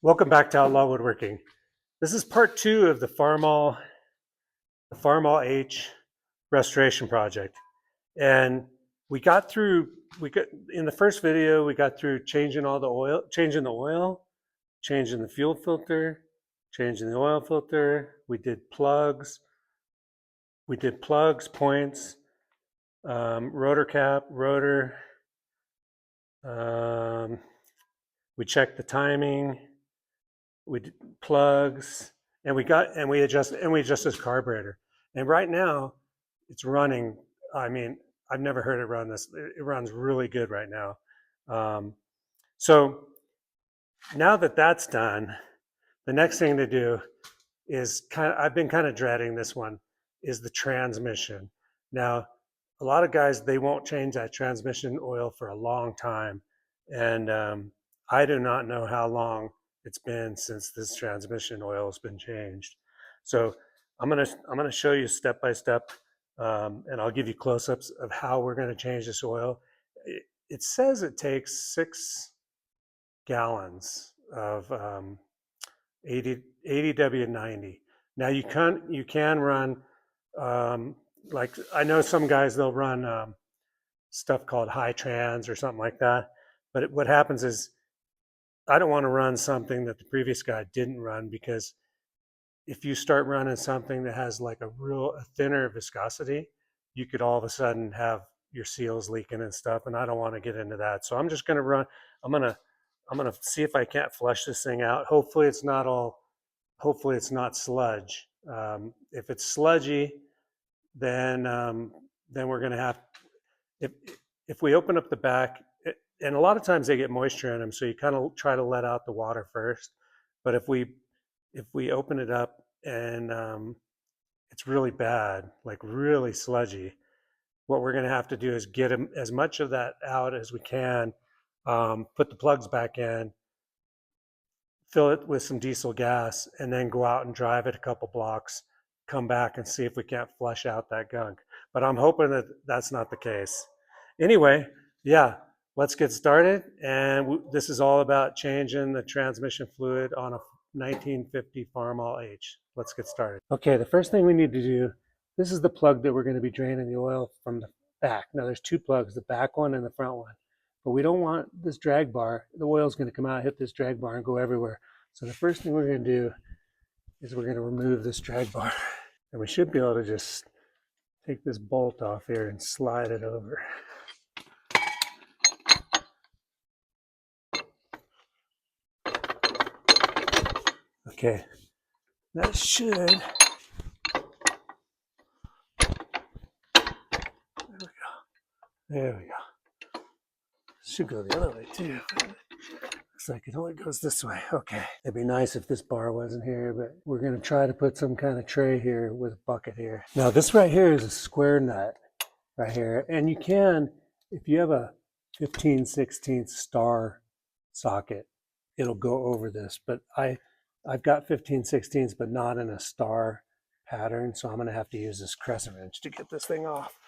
Welcome back to Outlaw Woodworking. This is part two of the Farmall H restoration project. And we got through, we got in the first video, we got through changing the oil, changing the fuel filter, changing the oil filter. We did plugs, points, rotor cap, rotor. Um, we checked the timing. We did plugs, and we adjusted his carburetor. And right now, it's running. I mean, I've never heard it run this. It runs really good right now. Um, so now that that's done, the next thing to do is I've been kind of dreading this one, is the transmission. Now, a lot of guys, they won't change that transmission oil for a long time. And I do not know how long it's been since this transmission oil has been changed. So I'm gonna show you step by step, and I'll give you close-ups of how we're going to change this oil. It says it takes 6 gallons of 80W90. Now you can run, like, I know some guys, they'll run stuff called high trans or something like that. But what happens is, I don't want to run something that the previous guy didn't run, because if you start running something that has like a thinner viscosity, you could all of a sudden have your seals leaking and stuff. And I don't want to get into that. So I'm just going to run. I'm going to I'm going to see if I can't flush this thing out. Hopefully it's not sludge. If it's sludgy, then we're going to have, if if we open up the back, and a lot of times they get moisture in them, so you kind of try to let out the water first. But if we open it up and it's really bad, like really sludgy, what we're going to have to do is get as much of that out as we can. Put the plugs back in, fill it with some diesel gas, and then go out and drive it a couple blocks, come back and see if we can't flush out that gunk. But I'm hoping that that's not the case. Anyway, yeah, let's get started. And this is all about changing the transmission fluid on a 1950 Farmall H. Let's get started. Okay, the first thing we need to do, this is the plug that we're going to be draining the oil from the back. Now there's two plugs, the back one and the front one. But we don't want this drag bar. The oil is going to come out, hit this drag bar, and go everywhere. So the first thing we're going to do is we're going to remove this drag bar. And we should be able to just take this bolt off here and slide it over. Okay, that should, there we go. Should go the other way too. Looks like it only goes this way. Okay, it'd be nice if this bar wasn't here, but we're gonna try to put some kind of tray here with a bucket here. Now this right here is a square nut right here. And you can, if you have a 15/16 star socket, it'll go over this. But I've got 15/16, but not in a star pattern. So I'm going to have to use this crescent wrench to get this thing off.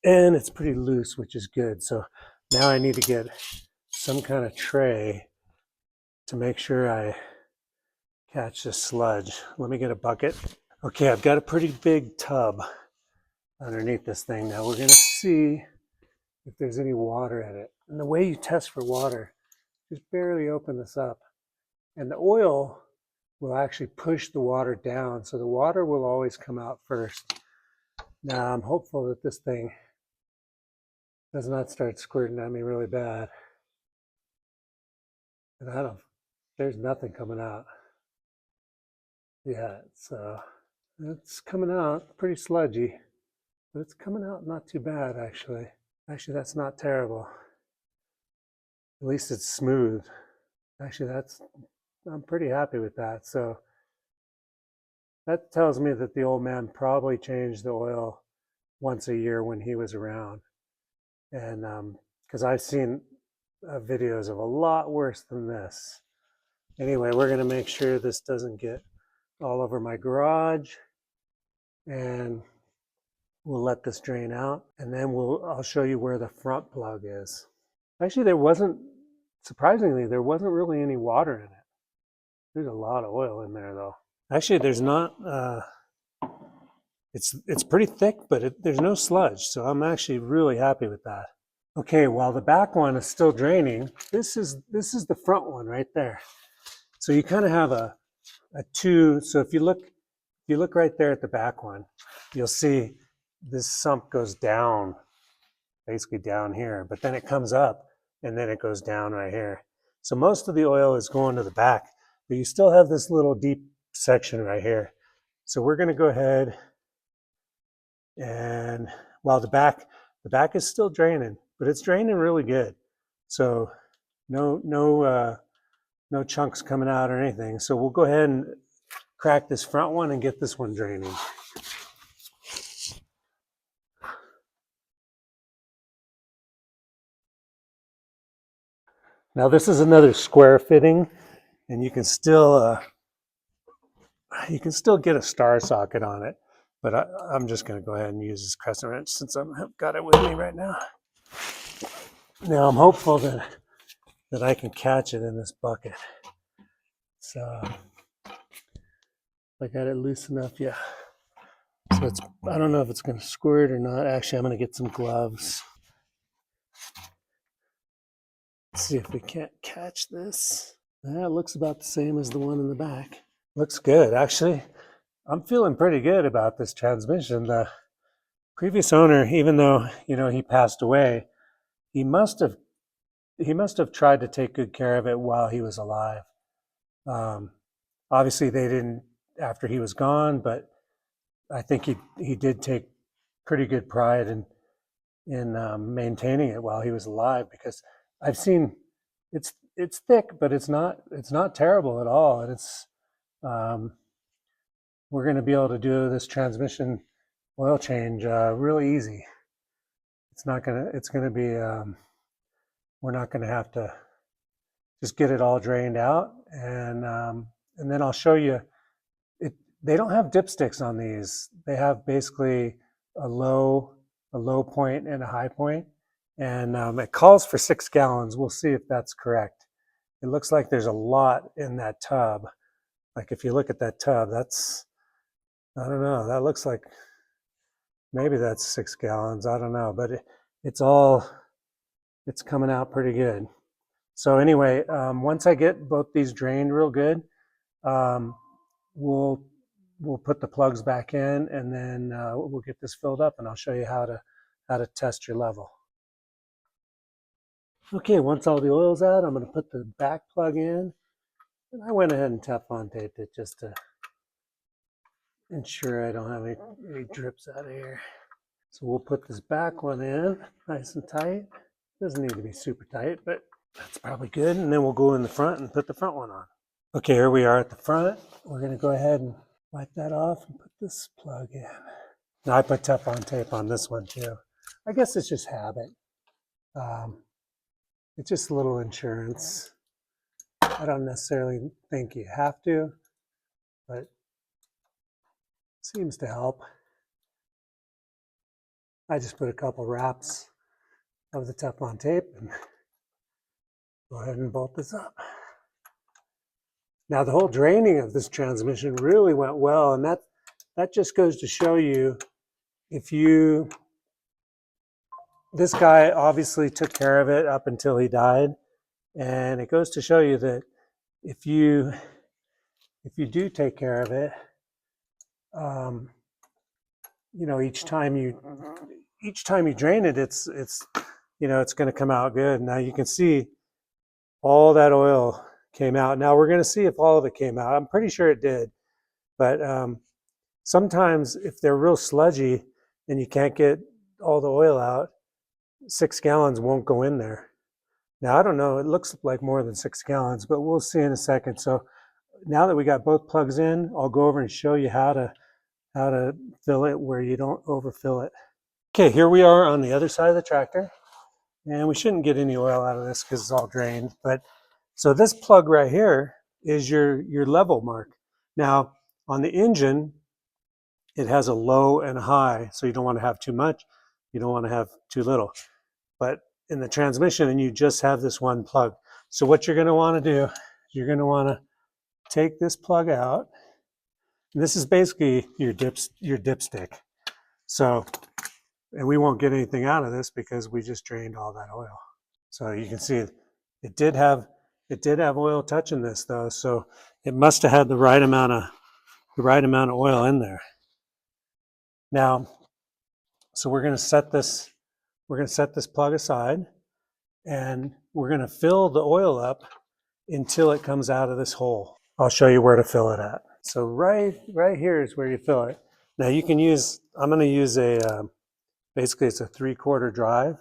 And it's pretty loose, which is good. So now I need to get some kind of tray to make sure I catch the sludge. Let me get a bucket. Okay, I've got a pretty big tub underneath this thing. Now we're going to see if there's any water in it. And the way you test for water, just barely open this up. And the oil will actually push the water down. So the water will always come out first. Now I'm hopeful that this thing does not start squirting at me really bad. And there's nothing coming out yet. So it's coming out pretty sludgy, but it's coming out not too bad actually. Actually, that's not terrible. At least it's smooth. Actually, I'm pretty happy with that. So that tells me that the old man probably changed the oil once a year when he was around. And because I've seen videos of a lot worse than this. Anyway, we're going to make sure this doesn't get all over my garage. And we'll let this drain out. And then I'll show you where the front plug is. Actually, there wasn't Surprisingly, there wasn't really any water in it. There's a lot of oil in there though. Actually, there's not. It's pretty thick, but there's no sludge, so I'm actually really happy with that. Okay, while the back one is still draining, this is the front one right there. So you kind of have a two. So if you look right there at the back one, you'll see this sump goes down, basically down here, but then it comes up and then it goes down right here. So most of the oil is going to the back, but you still have this little deep section right here. So we're going to go ahead and while the back is still draining, but it's draining really good. So no chunks coming out or anything. So we'll go ahead and crack this front one and get this one draining. Now this is another square fitting, and you can still get a star socket on it, but I'm just going to go ahead and use this crescent wrench since I've got it with me right now. Now I'm hopeful that I can catch it in this bucket. So I got it loose enough, yeah. So I don't know if it's going to squirt or not. Actually, I'm going to get some gloves. Let's see if we can't catch this. That looks about the same as the one in the back. Looks good, actually. I'm feeling pretty good about this transmission. The previous owner, even though he passed away, he must have tried to take good care of it while he was alive. Obviously, they didn't after he was gone, but I think he did take pretty good pride in maintaining it while he was alive, because I've seen it's thick, but it's not terrible at all, and it's we're going to be able to do this transmission oil change really easy. It's going to be we're not going to have to just get it all drained out, and then I'll show you it. They don't have dipsticks on these. They have basically a low point and a high point, and it calls for 6 gallons. We'll see if that's correct. It looks like there's a lot in that tub. Like if you look at that tub, I don't know, that looks like maybe that's 6 gallons. I don't know, but it's coming out pretty good. So anyway, once I get both these drained real good, we'll put the plugs back in, and then we'll get this filled up, and I'll show you how to test your level. Okay, once all the oil's out, I'm going to put the back plug in, and I went ahead and Teflon taped it just to ensure I don't have any drips out of here. So we'll put this back one in nice and tight. Doesn't need to be super tight, but that's probably good. And then we'll go in the front and put the front one on. Okay, here we are at the front. We're going to go ahead and wipe that off and put this plug in. Now I put Teflon tape on this one too. I guess it's just habit. It's just a little insurance. I don't necessarily think you have to, but it seems to help. I just put a couple wraps of the Teflon tape and go ahead and bolt this up. Now the whole draining of this transmission really went well, and that just goes to show you, this guy obviously took care of it up until he died, and it goes to show you that if you do take care of it, each time you drain it, it's going to come out good. Now you can see all that oil came out. Now we're going to see if all of it came out. I'm pretty sure it did, but sometimes if they're real sludgy and you can't get all the oil out, 6 gallons won't go in there. Now I don't know, it looks like more than 6 gallons, but we'll see in a second. So now that we got both plugs in, I'll go over and show you how to fill it where you don't overfill it. Okay, here we are on the other side of the tractor, and we shouldn't get any oil out of this because it's all drained. But so this plug right here is your level mark. Now on the engine, it has a low and a high, so you don't want to have too much, you don't want to have too little. But in the transmission, and you just have this one plug. So what you're going to want to do, you're going to want to take this plug out. This is basically your dipstick. So, and we won't get anything out of this because we just drained all that oil. So you can see it did have oil touching this though. So it must have had the right amount of oil in there. Now, so we're going to set this plug aside, and we're going to fill the oil up until it comes out of this hole. I'll show you where to fill it at. So right here is where you fill it. Now you can use, I'm going to use basically it's a 3/4 drive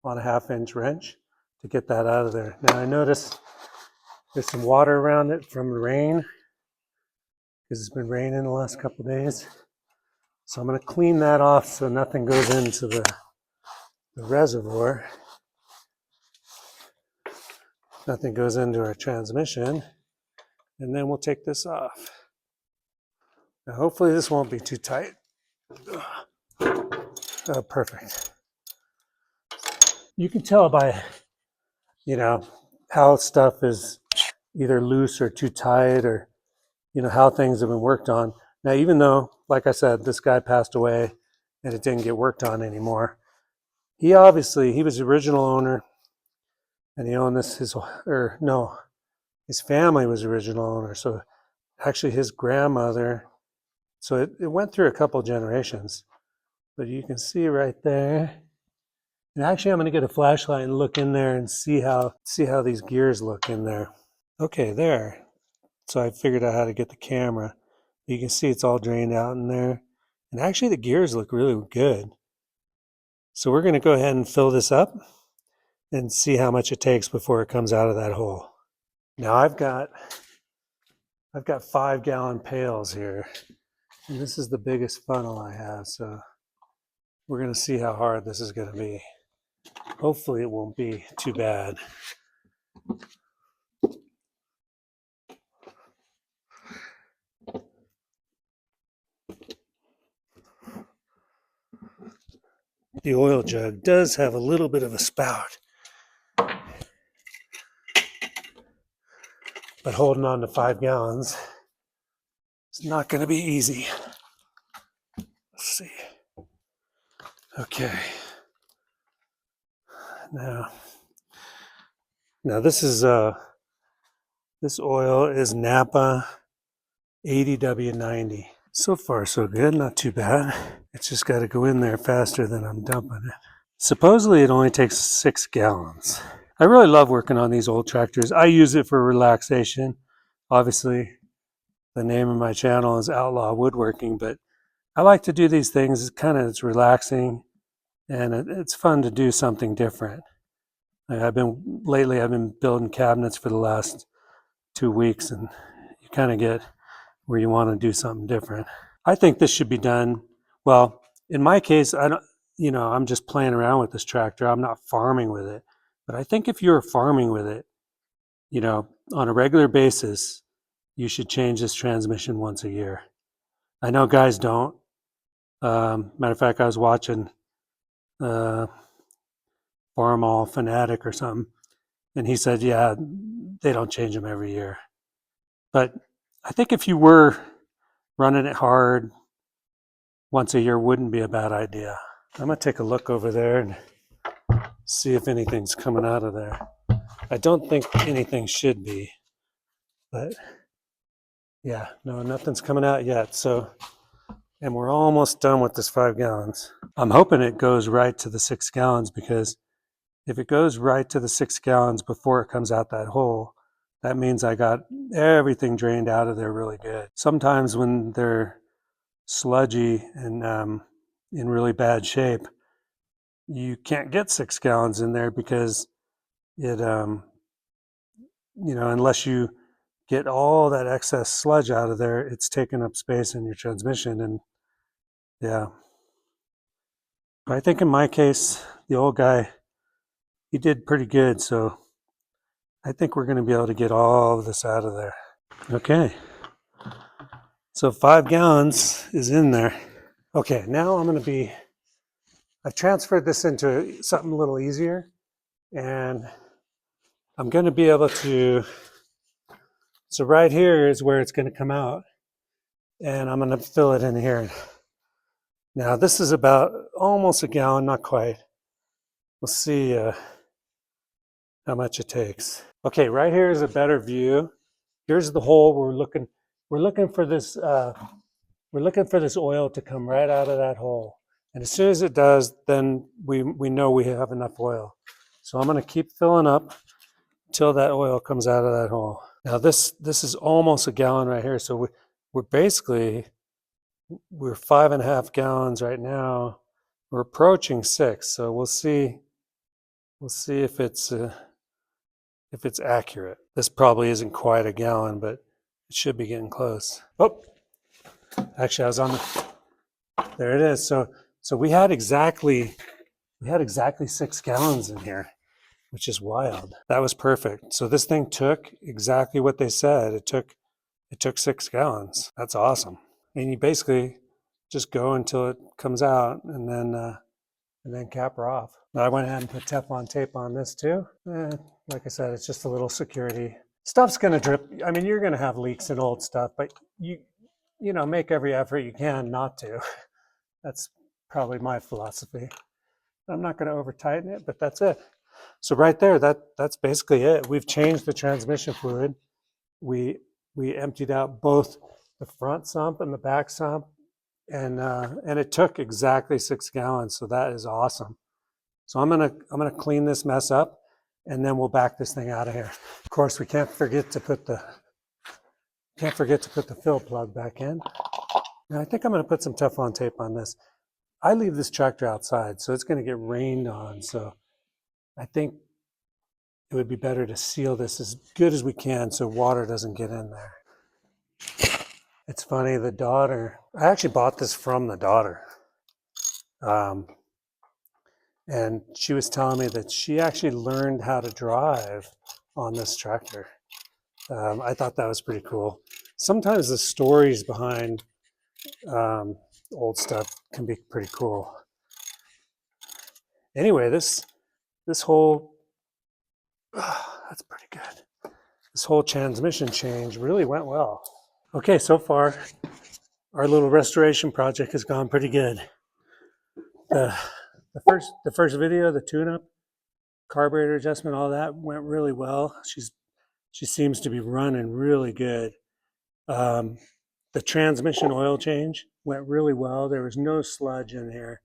on a 1/2-inch wrench to get that out of there. Now I notice there's some water around it from the rain because it's been raining the last couple of days. So I'm going to clean that off so nothing goes into the reservoir. Nothing goes into our transmission. And then we'll take this off. Now hopefully this won't be too tight. Oh, perfect. You can tell by, how stuff is either loose or too tight, or, how things have been worked on. Now, even though, like I said, this guy passed away and it didn't get worked on anymore, he was the original owner, and he owned this, his family was the original owner. So actually his grandmother, so it went through a couple generations, but you can see right there. And actually I'm going to get a flashlight and look in there and see how these gears look in there. Okay, there. So I figured out how to get the camera. You can see it's all drained out in there. And actually the gears look really good. So we're going to go ahead and fill this up and see how much it takes before it comes out of that hole. Now I've got 5-gallon pails here. And this is the biggest funnel I have. So we're going to see how hard this is going to be. Hopefully it won't be too bad. The oil jug does have a little bit of a spout, but holding on to 5 gallons is not going to be easy. Let's see. Okay. Now this is this oil is Napa 80W90. So far so good, not too bad. It's just got to go in there faster than I'm dumping it. Supposedly it only takes 6 gallons. I really love working on these old tractors. I use it for relaxation. Obviously, the name of my channel is Outlaw Woodworking, but I like to do these things. It's relaxing, and it's fun to do something different. Lately I've been building cabinets for the last 2 weeks, and you kind of get where you want to do something different. I think this should be done. Well, in my case, I'm just playing around with this tractor. I'm not farming with it. But I think if you're farming with it, on a regular basis, you should change this transmission once a year. I know guys don't. Matter of fact, I was watching Farmall Fanatic or something, and he said, yeah, they don't change them every year. But I think if you were running it hard, once a year wouldn't be a bad idea. I'm going to take a look over there and see if anything's coming out of there. I don't think anything should be, but yeah, no, nothing's coming out yet. So, and we're almost done with this 5 gallons. I'm hoping it goes right to the 6 gallons, because if it goes right to the 6 gallons before it comes out that hole, that means I got everything drained out of there really good. Sometimes when they're sludgy and in really bad shape, you can't get 6 gallons in there because it, unless you get all that excess sludge out of there, it's taking up space in your transmission. And yeah, but I think in my case, the old guy, he did pretty good. So I think we're going to be able to get all of this out of there. Okay. So 5 gallons is in there. Okay, now I've transferred this into something a little easier, and I'm going to be able to, so right here is where it's going to come out, and I'm going to fill it in here. Now this is about almost a gallon, not quite. We'll see how much it takes. Okay, right here is a better view. Here's the hole. We're looking for this oil to come right out of that hole. And as soon as it does, then we know we have enough oil. So I'm going to keep filling up until that oil comes out of that hole. Now this is almost a gallon right here. So we're 5.5 gallons right now. We're approaching 6. So we'll see if it's accurate. This probably isn't quite a gallon, but it should be getting close. Oh, actually, I was on the. There it is. So we had exactly 6 gallons in here, which is wild. That was perfect. So this thing took exactly what they said. It took 6 gallons. That's awesome. And you basically just go until it comes out, and then cap her off. Now I went ahead and put Teflon tape on this too. Like I said, it's just a little security. Stuff's gonna drip. I mean, you're gonna have leaks in old stuff, but you make every effort you can not to. That's probably my philosophy. I'm not going to over tighten it, but that's it. So right there, that's basically it. We've changed the transmission fluid. We emptied out both the front sump and the back sump, and it took exactly 6 gallons. So that is awesome. So I'm gonna clean this mess up, and then we'll back this thing out of here. Of course, we can't forget to put the fill plug back in. Now I think I'm going to put some Teflon tape on this. I leave this tractor outside, so it's going to get rained on. So I think it would be better to seal this as good as we can so water doesn't get in there. It's funny, the daughter, I actually bought this from the daughter. And she was telling me that she actually learned how to drive on this tractor. I thought that was pretty cool. Sometimes the stories behind old stuff can be pretty cool. Anyway, this whole that's pretty good. This whole transmission change really went well. Okay, so far our little restoration project has gone pretty good. The first video, the tune-up, carburetor adjustment, all that went really well. She seems to be running really good. The transmission oil change went really well. There was no sludge in here,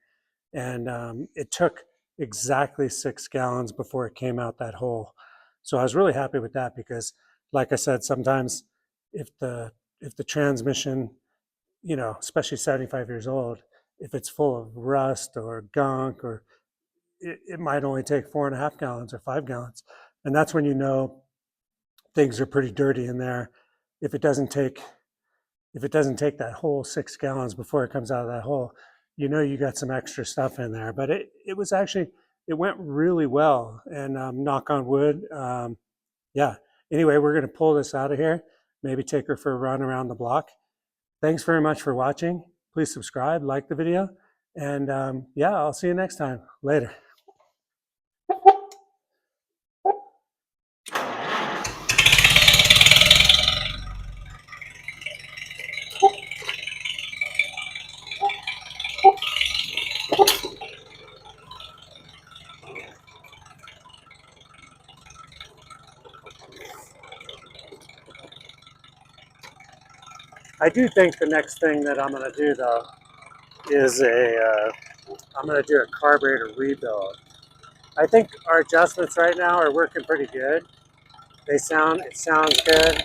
and it took exactly 6 gallons before it came out that hole. So I was really happy with that because, like I said, sometimes if the transmission, especially 75 years old, if it's full of rust or gunk, or it might only take 4.5 gallons or 5 gallons, and that's when things are pretty dirty in there. If it doesn't take that whole 6 gallons before it comes out of that hole, you got some extra stuff in there. But it went really well, and knock on wood. Yeah. Anyway, we're going to pull this out of here, maybe take her for a run around the block. Thanks very much for watching. Please subscribe, like the video, and yeah, I'll see you next time. Later. I do think the next thing that I'm going to do, though, is I'm going to do a carburetor rebuild. I think our adjustments right now are working pretty good. It sounds good.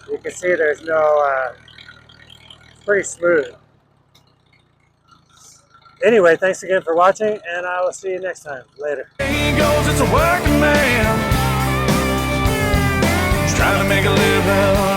You can see there's no, it's pretty smooth. Anyway, thanks again for watching, and I will see you next time. Later. He goes, it's a working man. He's trying to make a living.